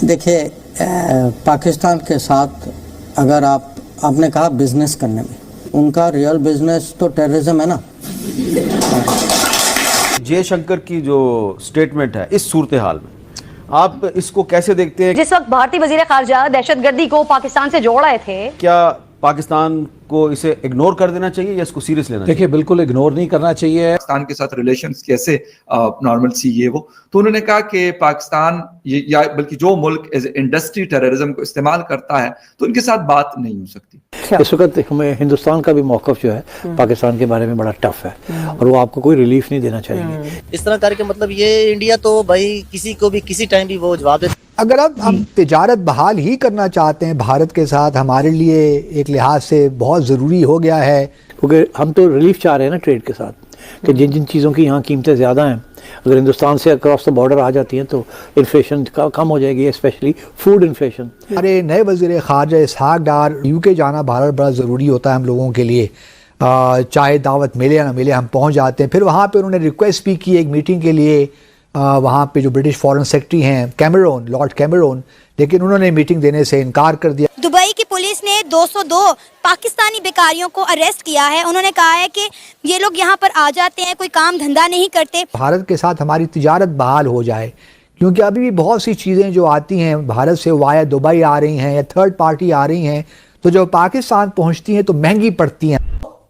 देखिए, पाकिस्तान के साथ अगर आपने कहा बिजनेस करने में, उनका रियल बिजनेस तो टेररिज्म है ना। जयशंकर की जो स्टेटमेंट है इस सूरत हाल में आप इसको कैसे देखते हैं? जिस वक्त भारतीय वजीर खारजा दहशतगर्दी को पाकिस्तान से जोड़ रहे थे, क्या पाकिस्तान को इसे इग्नोर कर देना चाहिए या इसको सीरियस लेना चाहिए? देखिए, बिल्कुल इग्नोर नहीं करना चाहिए। पाकिस्तान के साथ रिलेशंस कैसे नॉर्मल सी ये वो, तो उन्होंने कहा कि पाकिस्तान या बल्कि जो मुल्क एज इंडस्ट्री टेररिज्म को इस्तेमाल करता है तो उनके साथ बात नहीं हो सकती। इस वक्त हमें हिंदुस्तान का भी मौक़िफ़ जो है पाकिस्तान के बारे में बड़ा टफ है और वो आपको कोई रिलीफ नहीं देना चाहिए। इस तरह करके मतलब ये इंडिया तो भाई किसी को भी किसी टाइम भी वो जवाब दे। अगर अब हम तिजारत बहाल ही करना चाहते हैं भारत के साथ, हमारे लिए एक लिहाज से बहुत ज़रूरी हो गया है, क्योंकि हम तो रिलीफ चाह रहे हैं ना ट्रेड के साथ, कि जिन जिन चीज़ों की यहाँ कीमतें ज़्यादा हैं अगर हिंदुस्तान से अक्रॉस द बॉर्डर आ जाती हैं तो इन्फ्लेशन कम हो जाएगी, स्पेशली फूड इन्फ्लेशन। हमारे नए वज़ीर ख़ारजा इसहाक डार यूके जाना भारत बड़ा ज़रूरी होता है हम लोगों के लिए, चाहे दावत मिले या ना मिले हम पहुँच जाते हैं। फिर वहाँ पर उन्होंने रिक्वेस्ट भी की एक मीटिंग के लिए, वहाँ पे जो ब्रिटिश फॉरेन सेक्रेटरी हैं कैमरून, लॉर्ड कैमरून, लेकिन उन्होंने मीटिंग देने से इनकार कर दिया। दुबई की पुलिस ने 202 पाकिस्तानी बेकारियों को अरेस्ट किया है। उन्होंने कहा है कि ये लोग यहाँ पर आ जाते हैं, कोई काम धंधा नहीं करते। भारत के साथ हमारी तिजारत बहाल हो जाए, क्योंकि अभी भी बहुत सी चीज़ें जो आती हैं भारत से वाया दुबई आ रही हैं या थर्ड पार्टी आ रही हैं, तो जब पाकिस्तान पहुँचती हैं तो महंगी पड़ती हैं।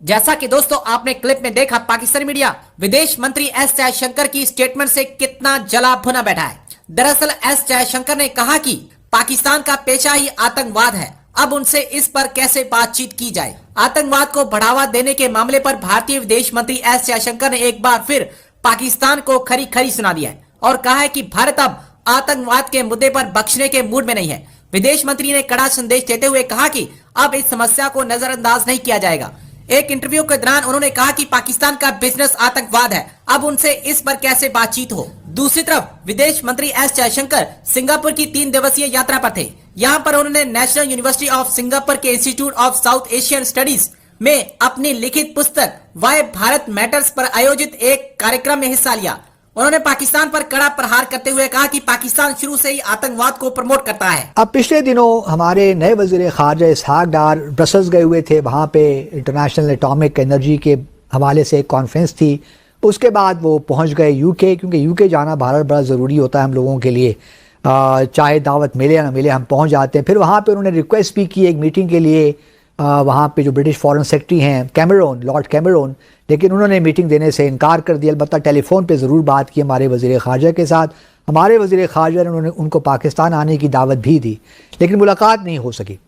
जैसा कि दोस्तों आपने क्लिप में देखा, पाकिस्तानी मीडिया विदेश मंत्री एस जयशंकर की स्टेटमेंट से कितना जला भुना बैठा है। दरअसल एस जयशंकर ने कहा कि पाकिस्तान का पेशा ही आतंकवाद है, अब उनसे इस पर कैसे बातचीत की जाए। आतंकवाद को बढ़ावा देने के मामले पर भारतीय विदेश मंत्री एस जयशंकर ने एक बार फिर पाकिस्तान को खरी खरी सुना दिया है और कहा है कि भारत अब आतंकवाद के मुद्दे पर बख्शने के मूड में नहीं है। विदेश मंत्री ने कड़ा संदेश देते हुए कहा कि अब इस समस्या को नजरअंदाज नहीं किया जाएगा। एक इंटरव्यू के दौरान उन्होंने कहा कि पाकिस्तान का बिजनेस आतंकवाद है, अब उनसे इस पर कैसे बातचीत हो। दूसरी तरफ विदेश मंत्री एस जयशंकर सिंगापुर की 3 दिवसीय यात्रा पर थे। यहाँ पर उन्होंने नेशनल यूनिवर्सिटी ऑफ सिंगापुर के institute of south Asian studies में अपनी लिखित पुस्तक वाई भारत मैटर्स पर आयोजित एक कार्यक्रम में हिस्सा लिया। उन्होंने पाकिस्तान पर कड़ा प्रहार करते हुए कहा कि पाकिस्तान शुरू से ही आतंकवाद को प्रमोट करता है। अब पिछले दिनों हमारे नए वज़ीर ख़ारजा इसहाक डार ब्रसल्स गए हुए थे, वहाँ पे इंटरनेशनल एटॉमिक एनर्जी के हवाले से एक कॉन्फ्रेंस थी। उसके बाद वो पहुँच गए यूके, क्योंकि यूके जाना भारत बड़ा ज़रूरी होता है हम लोगों के लिए, चाहे दावत मिले या ना मिले हम पहुँच जाते हैं। फिर वहाँ पर उन्होंने रिक्वेस्ट भी की एक मीटिंग के लिए, वहाँ पे जो ब्रिटिश फॉरेन सेक्रेटरी हैं कैमरून, लॉर्ड कैमरून, लेकिन उन्होंने मीटिंग देने से इनकार कर दिया। अलबत्ता टेलीफोन पे ज़रूर बात की हमारे वज़ीर ख़ारजा के साथ। हमारे वज़ीर ख़ारजा ने उनको पाकिस्तान आने की दावत भी दी, लेकिन मुलाकात नहीं हो सकी।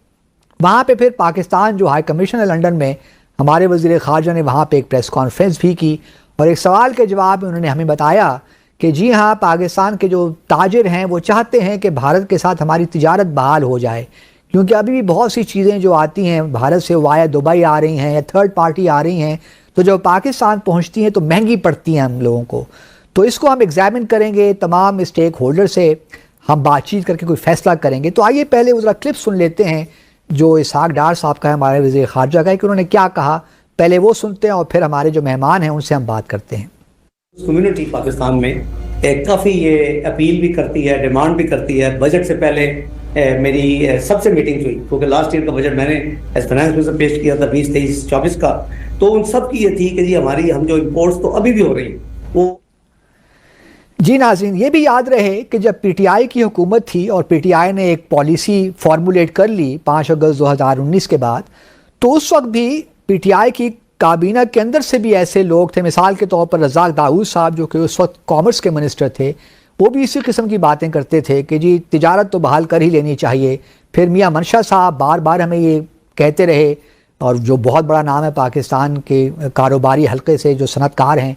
वहाँ पे फिर पाकिस्तान जो हाई कमीशन है लंदन में, हमारे वज़ीर ख़ारजा ने वहाँ पर एक प्रेस कॉन्फ्रेंस भी की और एक सवाल के जवाब में उन्होंने हमें बताया कि जी हाँ, पाकिस्तान के जो ताजिर हैं वो चाहते हैं कि भारत के साथ हमारी तिजारत बहाल हो जाए, क्योंकि अभी भी बहुत सी चीज़ें जो आती हैं भारत से वाया दुबई आ रही हैं या थर्ड पार्टी आ रही हैं, तो जब पाकिस्तान पहुंचती हैं तो महंगी पड़ती हैं हम लोगों को। तो इसको हम एग्जामिन करेंगे, तमाम स्टेक होल्डर से हम बातचीत करके कोई फैसला करेंगे। तो आइए पहले वो ज़रा क्लिप सुन लेते हैं जो इसहाक डार साहब का है, हमारे वज़ीर ख़ारजा का है, कि उन्होंने क्या कहा। पहले वो सुनते हैं और फिर हमारे जो मेहमान हैं उनसे हम बात करते हैं। कम्युनिटी पाकिस्तान में काफ़ी ये अपील भी करती है, डिमांड भी करती है। बजट से पहले मेरी सबसे मीटिंग हुई, क्योंकि लास्ट ईयर का बजट मैंने एज फाइनेंस मिनिस्टर पेश किया था 20, 23, 24 का, तो उन सब की ये थी कि जी हम जो इम्पोर्ट्स तो अभी भी हो रही हैं वो। जी नाज़रीन, ये भी याद रहे कि जब पीटीआई की हुकूमत थी और पीटीआई ने एक पॉलिसी फार्मूलेट कर ली 5 अगस्त 2019 के बाद, तो उस वक्त भी पीटीआई की काबीना के अंदर से भी ऐसे लोग थे, मिसाल के तौर पर रज़ाक दाऊद साहब जो कि उस वक्त कॉमर्स के मिनिस्टर थे, वो भी इसी किस्म की बातें करते थे कि जी तिजारत तो बहाल कर ही लेनी चाहिए। फिर मियां मनशा साहब बार बार हमें ये कहते रहे, और जो बहुत बड़ा नाम है पाकिस्तान के कारोबारी हल्के से जो सनतकार हैं,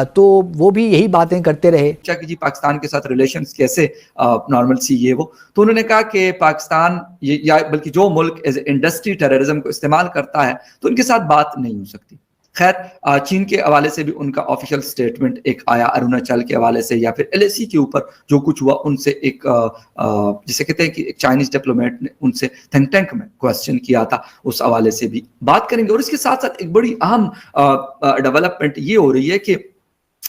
तो वो भी यही बातें करते रहे कि जी पाकिस्तान के साथ रिलेशंस कैसे नॉर्मल सी ये वो, तो उन्होंने कहा कि पाकिस्तान या बल्कि जो मुल्क एज इंडस्ट्री टेररिज्म को इस्तेमाल करता है तो उनके साथ बात नहीं हो सकती। खैर, चीन के हवाले से भी उनका ऑफिशियल स्टेटमेंट एक आया, अरुणाचल के हवाले से या फिर LAC के ऊपर जो कुछ हुआ उनसे एक जिसे कहते हैं कि एक चाइनीज डिप्लोमेट ने उनसे थिंक टैंक में क्वेश्चन किया था, उस हवाले से भी बात करेंगे। और इसके साथ साथ एक बड़ी अहम डेवलपमेंट ये हो रही है कि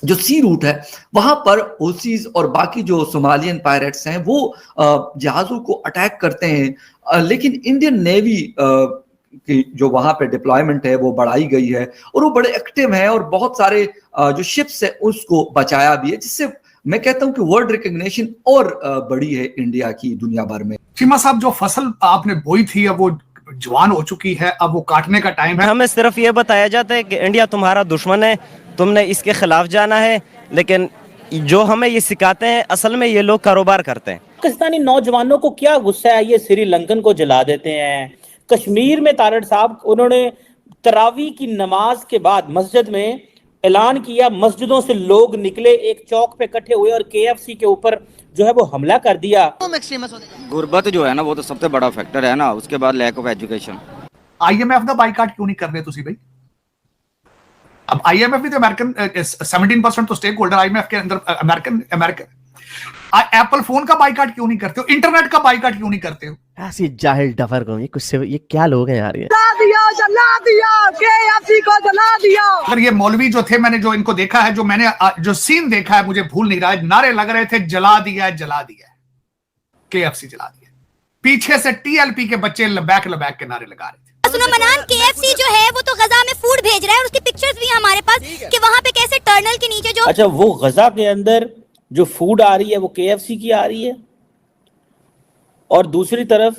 जो सी रूट है वहां पर हुसीज और बाकी जो सोमालियन पायरेट्स हैं वो जहाजों को अटैक करते हैं, लेकिन इंडियन नेवी की जो वहां पे डिप्लॉयमेंट है वो बढ़ाई गई है और वो बड़े एक्टिव हैं और बहुत सारे जो शिप्स है उसको बचाया भी है, जिससे मैं कहता हूं कि वर्ल्ड रिकग्निशन और बड़ी है इंडिया की दुनिया भर में। चीमा साहब, जो फसल आपने बोई थी अब वो जवान हो चुकी है, अब वो काटने का टाइम है। हमें सिर्फ ये बताया जाता है कि इंडिया तुम्हारा दुश्मन है, तुमने इसके खिलाफ जाना है, लेकिन जो हमें ये सिखाते हैं असल में ये लोग कारोबार करते हैं। पाकिस्तानी नौजवानों को क्या गुस्सा है, ये श्रीलंकन को जला देते हैं। कश्मीर में तारड़ साहब उन्होंने तरावी की नमाज के बाद मस्जिद में ऐलान किया, मस्जिदों से लोग निकले, एक चौक पे इकट्ठे हुए और KFC के ऊपर जो है वो हमला कर दिया। गुर्बत जो है ना वो तो सबसे बड़ा फैक्टर है ना, उसके बाद लैक ऑफ एजुकेशन। IMF ਦਾ ਬਾਈਕਾਟ क्यों नहीं कर रहे ਤੁਸੀਂ भाई? अब IMF भी तो अमेरिकन 17% तो स्टेक होल्डर IMF के अंदर अमेरिकन एप्पल फोन का बाइकाट क्यों नहीं करते हो? इंटरनेट का बाइकाट क्यों नहीं करते हो? ऐसी जाहिल डफर को ये क्या लोग हैं यार, ये जला दिया KFC को जला दिया। अगर ये मौलवी जो थे, मैंने जो इनको देखा है, जो मैंने जो सीन देखा है मुझे भूल नहीं रहा है, नारे लग रहे थे जला दिया KFC जला दिया, पीछे से TLP के बच्चे लबैक के नारे लगा रहे थे। सुनो मनान, KFC जो है वो तो गजा में फूड भेज रहा है और उसकी पिक्चर्स भी हमारे पास कि वहाँ पे कैसे टर्नल के नीचे जो अच्छा वो गजा के अंदर जो फूड आ रही है वो KFC की आ रही है, और दूसरी तरफ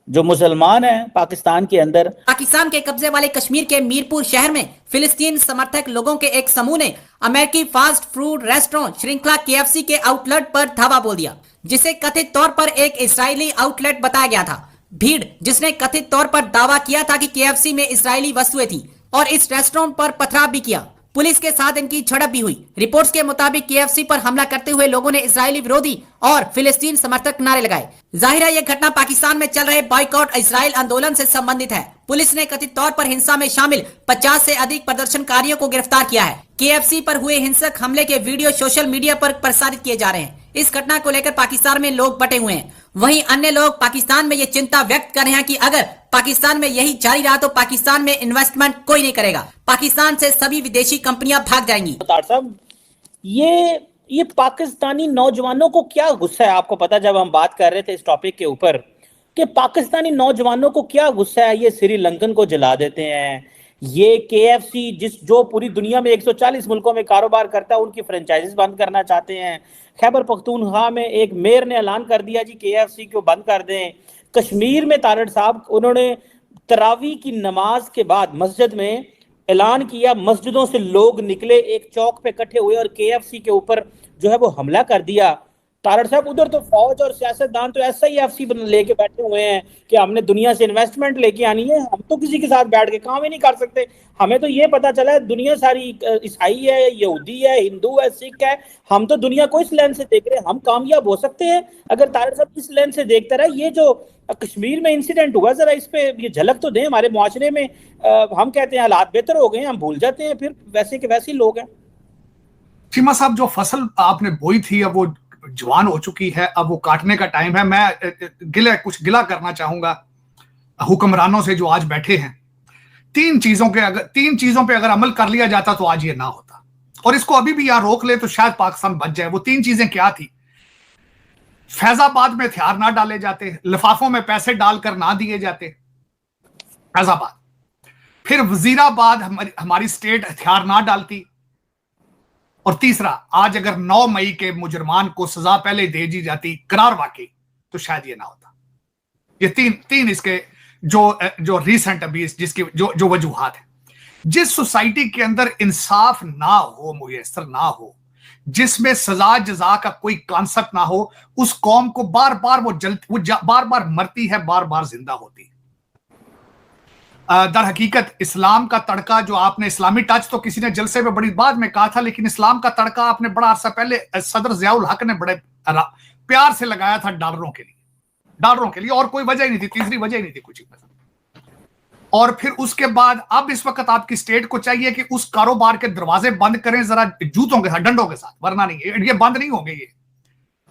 जो मुसलमान है पाकिस्तान के अंदर, पाकिस्तान के कब्जे वाले कश्मीर के मीरपुर शहर में फिलिस्तीन समर्थक लोगों के एक समूह ने अमेरिकी फास्ट फूड रेस्टोरेंट श्रृंखला KFC के आउटलेट पर धावा बोल दिया, जिसे कथित तौर पर एक इजरायली आउटलेट बताया गया था। भीड़ जिसने कथित तौर पर दावा किया था कि KFC में इजरायली वस्तुएं थी और इस रेस्टोरेंट पर पथराव भी किया। पुलिस के साथ इनकी झड़प भी हुई। रिपोर्ट्स के मुताबिक KFC पर हमला करते हुए लोगों ने इजरायली विरोधी और फिलिस्तीन समर्थक नारे लगाए। जाहिर है यह घटना पाकिस्तान में चल रहे बॉयकॉट इजराइल आंदोलन से संबंधित है। पुलिस ने कथित तौर पर हिंसा में शामिल 50 से अधिक प्रदर्शनकारियों को गिरफ्तार किया है। KFC पर हुए हिंसक हमले के वीडियो सोशल मीडिया पर प्रसारित किए जा रहे हैं। इस घटना को लेकर पाकिस्तान में लोग बटे हुए हैं। वहीं अन्य लोग पाकिस्तान में ये चिंता व्यक्त कर रहे हैं कि अगर पाकिस्तान में यही जारी रहा तो पाकिस्तान में इन्वेस्टमेंट कोई नहीं करेगा, पाकिस्तान से सभी विदेशी कंपनियां भाग जाएंगी। साहब ये पाकिस्तानी नौजवानों को क्या गुस्सा है, आपको पता जब हम बात कर रहे थे इस टॉपिक के ऊपर कि पाकिस्तानी नौजवानों को क्या गुस्सा है, ये श्रीलंकन को जला देते हैं, ये KFC जो पूरी दुनिया में 140 मुल्कों में कारोबार करता है उनकी फ्रेंचाइजीज बंद करना चाहते हैं। खैबर पख्तूनख्वा में एक मेयर ने ऐलान कर दिया जी KFC को बंद कर दें। कश्मीर में तारड़ साहब उन्होंने तरावी की नमाज के बाद मस्जिद में ऐलान किया, मस्जिदों से लोग निकले, एक चौक पे इकट्ठे हुए और KFC के ऊपर जो है वो हमला कर दिया। तारड़ साहब उधर तो फौज और सियासतदान तो SIFC लेके बैठे हुए हैं कि हमने दुनिया से इन्वेस्टमेंट लेके आनी है, हम तो किसी के साथ बैठ के काम ही नहीं कर सकते। हमें तो ये पता चला है दुनिया सारी ईसाई है, यहूदी है, हिंदू है, सिख है, हम तो दुनिया को इस लेंस से देख रहे हैं, हम कामयाब हो सकते हैं अगर तारड़ साहब इस लेंस से देखते रहे। ये जो कश्मीर में इंसिडेंट हुआ जरा इस पे ये झलक तो दें हमारे मुआशरे में। हम कहते हैं हालात बेहतर हो गए, हम भूल जाते हैं, फिर वैसे के वैसे लोग हैं। चीमा साहब, जो फसल आपने बोई थी अब वो जवान हो चुकी है, अब वो काटने का टाइम है। मैं कुछ गिला करना चाहूंगा हुक्मरानों से जो आज बैठे हैं। तीन चीजों पे अगर अमल कर लिया जाता तो आज ये ना होता, और इसको अभी भी यहां रोक ले तो शायद पाकिस्तान बच जाए। वो तीन चीजें क्या थी? फैजाबाद में हथियार ना डाले जाते, लिफाफों में पैसे डालकर ना दिए जाते फैजाबाद, फिर वजीराबाद हमारी स्टेट हथियार ना डालती, और तीसरा आज अगर 9 मई के मुजरमान को सजा पहले दे दी जाती करार वाकई तो शायद ये ना होता। ये तीन इसके जो रीसेंट अभी जिसकी जो वजूहात है। जिस सोसाइटी के अंदर इंसाफ ना हो, मुयसर ना हो, जिसमें सजा जजा का कोई कॉन्सेप्ट ना हो, उस कौम को बार बार बार बार मरती है, बार बार जिंदा होती है। दर हकीकत इस्लाम का तड़का जो आपने, इस्लामी टच तो किसी ने जलसे में बड़ी बाद में कहा था, लेकिन इस्लाम का तड़का आपने बड़ा अरसा पहले सदर ज़ियाउल हक ने बड़े प्यार से लगाया था डॉलरों के लिए, और कोई वजह ही नहीं थी, तीसरी वजह ही नहीं थी कुछ। और फिर उसके बाद अब इस वक्त आपकी स्टेट को चाहिए कि उस कारोबार के दरवाजे बंद करें जरा जूतों के साथ, डंडों के साथ, वरना नहीं ये बंद नहीं होंगे ये,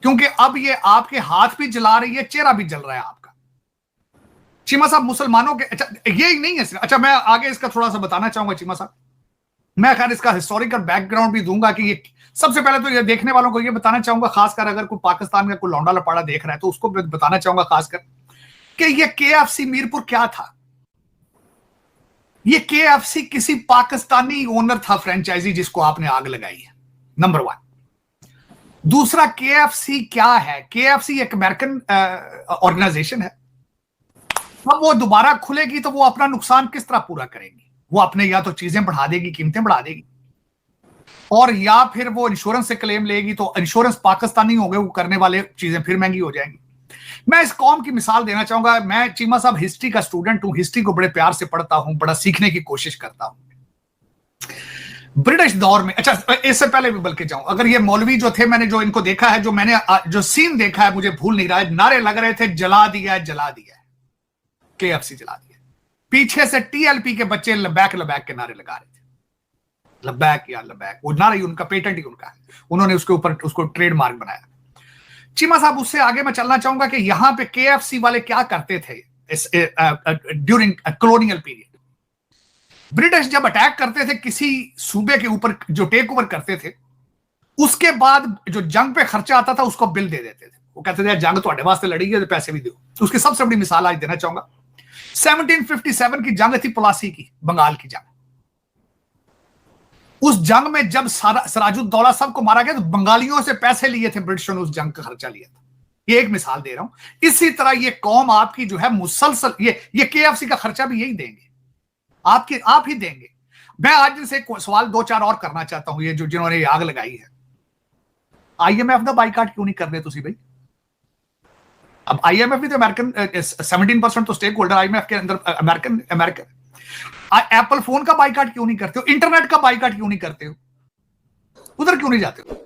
क्योंकि अब ये आपके हाथ भी जला रही है, चेहरा भी जल रहा है आपका। चीमा साहब, मुसलमानों के, अच्छा यही नहीं है, अच्छा मैं आगे इसका थोड़ा सा बताना चाहूंगा चीमा साहब। मैं खैर इसका हिस्टोरिकल बैकग्राउंड भी दूंगा कि ये सबसे पहले तो ये देखने वालों को ये बताना चाहूंगा, खासकर अगर कोई पाकिस्तान का कोई लौंडा लपाड़ा देख रहा है तो उसको बताना चाहूंगा खासकर कि ये KFC मीरपुर क्या था। ये KFC किसी पाकिस्तानी ओनर था, फ्रेंचाइजी, जिसको आपने आग लगाई है, नंबर 1। दूसरा, KFC क्या है? KFC एक अमेरिकन ऑर्गेनाइजेशन है। अब वो दोबारा खुलेगी तो वो अपना नुकसान किस तरह पूरा करेगी? वो अपने या तो चीजें बढ़ा देगी, कीमतें बढ़ा देगी, और या फिर वो इंश्योरेंस से क्लेम लेगी, तो इंश्योरेंस पाकिस्तानी हो गए, वो करने वाले चीजें फिर महंगी हो जाएंगी। मैं इस कौम की मिसाल देना चाहूंगा। मैं चीमा साहब हिस्ट्री का स्टूडेंट हूं, हिस्ट्री को बड़े प्यार से पढ़ता हूं, बड़ा सीखने की कोशिश करता हूं। ब्रिटिश दौर में, अच्छा इससे पहले भी बल्कि जाऊं, अगर ये मौलवी जो थे, मैंने जो इनको देखा है, जो मैंने जो सीन देखा है, मुझे भूल नहीं रहा है, नारे लग रहे थे जला दिया है, जला दिया है, KFC जला दिया। पीछे से TLP के बच्चे लबैक लबैक के नारे लगा रहे थे, लबैक या लबैक, वो नारा ही उनका, पेटेंट ही उनका है, उन्होंने उसके ऊपर उसको ट्रेडमार्क बनाया। चीमा साहब, उससे आगे मैं चलना चाहूंगा कि यहां पे KFC वाले क्या करते थे ड्यूरिंग कॉलोनियल पीरियड। ब्रिटिश जब अटैक करते थे किसी सूबे के ऊपर, जो टेक ओवर करते थे, उसके बाद जो जंग पे खर्चा आता था उसको बिल दे देते थे। वो कहते थे जंग तो वास्ते लड़ी है तो पैसे भी दो। उसकी सबसे बड़ी मिसाल आज देना चाहूंगा, 1757 की जंग थी, प्लासी की, बंगाल की जंग। उस जंग में जब सिराजुद्दौला साहब को मारा गया तो बंगालियों से पैसे लिए थे ब्रिटिशों ने, उस जंग का खर्चा लिया था। ये एक मिसाल दे रहा हूं। इसी तरह ये कौम आपकी जो है मुसलसल, ये KFC का खर्चा भी यही देंगे, आप ही देंगे। मैं आज इनसे सवाल 2-4 और करना चाहता हूं, ये जो जिन्होंने आग लगाई है, IMF का बाइकाट क्यों नहीं कर रहे तुसी भाई? अब IMF भी तो अमेरिकन, 17% तो स्टेक होल्डर IMF के अंदर अमेरिकन। एप्पल फोन का बाइकाट क्यों नहीं करते हो? इंटरनेट का बाइकाट क्यों नहीं करते हो? उधर क्यों नहीं जाते हो?